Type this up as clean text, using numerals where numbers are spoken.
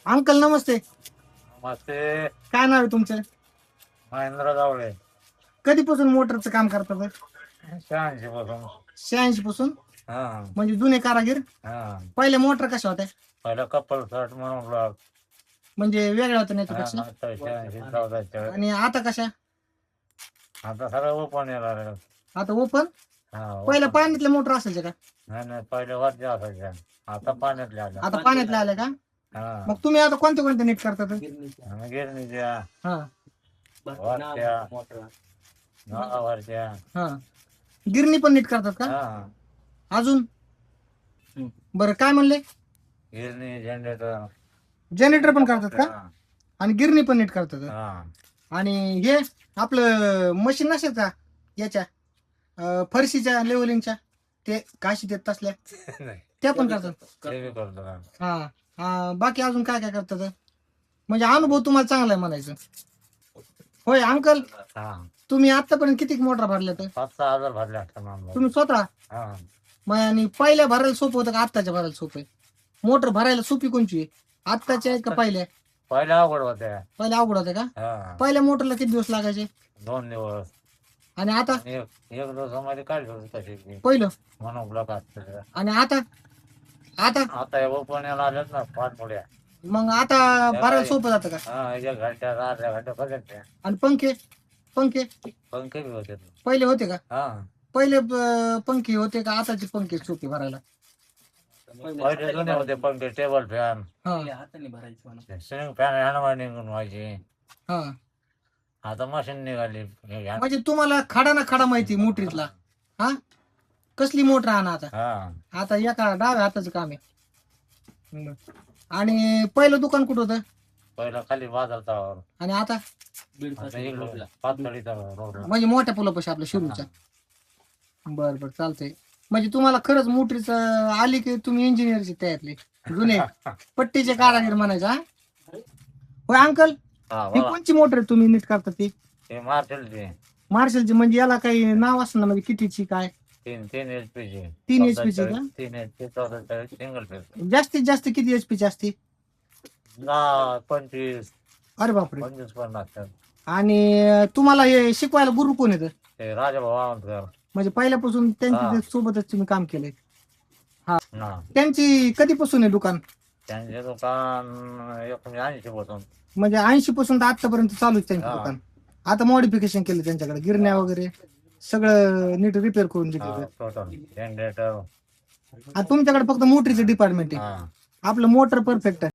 Uncle नमस्ते. मस्ते. काय नाव आहे तुमचं? महेंद्र गावडे. कधीपासून मोटरचं काम करतात? 86 पासून. 86 पासून. हा म्हणजे जुने कारागीर. हा. पहिल्या मोटर कशा होत्या? पहिला कपल शर्ट म्हणून ब्लॉक. म्हणजे वेगळ्या होत्या नाही हा, पेक्षा. आता 86 14. आणि आता कशा? आता सगळं ओपन येणार. आता ओपन. हा पहिल्या open. पाण्यातल्या मोटर असायच्या का? नाही नाही, पहिले वरती असायच्या. आता पाण्यातल्या आल्या. आता पाण्यातल्या आल्या का? हा. मग तुम्ही आता कोणते कोणते नीट करतात? आणि गिरणीच्या, हा वरच्या, नळावरच्या. हा. गिरणी पण नीट करतात का? हा. अजून बरं काय म्हणले? गिरणी, जनरेटर. जनरेटर पण करतात का? आणि गिरणी पण नीट करतात. हा. आणि हे आपलं मशीन नसेल का याच्या फरशीच्या लेवलिंगच्या, ते काशी देत तसल्या त्या पण करतात. ते बी करतो का? हा. बाकी अजून काय काय करतात? म्हणजे अनुभव तुम्हाला चांगला आहे म्हणायचं. होय अंकल, हा. तुम्ही आतापर्यंत किती मोटर भरल्या तर? 5-6 हजार भरले असतात. तुम्ही स्वतः? हा. मग आणि पहिल्या भरायला सोपं होतं का आत्ताच्या भरायला सोपं आहे? मोटर भरायला सोपी कोणची आहे, आत्ताच्या आहेत का पहिल्या? पहिल्या अवघड होत्या. पहिल्या अवघड होत्या का? हा. पहिल्या मोटरला किती दिवस लागायचे? 2 दिवस. आणि आता? एक दिवसामध्ये काढली होती तशी पहिलं. म्हणून ब्लॉक असते. आणि आता? आता हे ओपनला आलेत ना पाणमुड्या. मग आता भरायला सोपं जातं का? हा, 1 घंट्यात, अर्ध्या घंट्यात बघत. आणि पंखे पंखे पंखे बी होते. पहिले होते का? हा. पहिले पंखे होते का आताचे पंखे सोपे भरायला? पहिले जुने होते पंखे, टेबल फॅन, हा सिलिंग फॅन हॅन्ड निघून व्हायचे. हा. आता मशीन निघाली. म्हणजे तुम्हाला खडा ना खडा माहिती मोटरीतला. हा. कसली मोटर आणा आता? हा. आता एका डाव्या हाताचं काम आहे. आणि पहिलं दुकान कुठं होतं? पहिला खाली बाजार तळावर. आणि आता? पातळीचा रोडला. म्हणजे मोठ्या पुलापाशी आपल्या शिरूरच्या. बर बर चालतंय. म्हणजे तुम्हाला खरंच मोटरीचं आली की तुम्ही इंजिनियरची तयारली जुने पट्टीचे कारागीर म्हणायचा. होय अंकल, ही कोणची मोटर आहे तुम्ही नीट करता ती? ते मार्शलची. मार्शलची. म्हणजे याला काही नाव असं ना, म्हणजे कितीची काय? 3 HP ची. 3 HP ची का? 3 HP 44 सिंगल फेज. जास्तीत जास्त किती HP ची असते? 25. अरे बापरे. 25-50. आणि तुम्हाला हे शिकवायला गुरु कोण येतं? ते राजाभाऊ आवंतकर. म्हणजे पहिल्यापासून त्यांच्या सोबतच तुम्ही काम केलंय? हा. ना. त्यांची कधीपासून आहे दुकान? त्यांचे दुकान 1980 पासून. म्हणजे 80 पासून तर आतापर्यंत चालू आहे त्यांचं हा. दुकान. आता मॉडिफिकेशन केलं त्यांच्याकडे, गिरण्या वगैरे सगळं नीट रिपेअर करून दिलं. Total generator. तुमच्याकडे फक्त मोटरीचं डिपार्टमेंट आहे. हा. आपलं मोटर परफेक्ट आहे.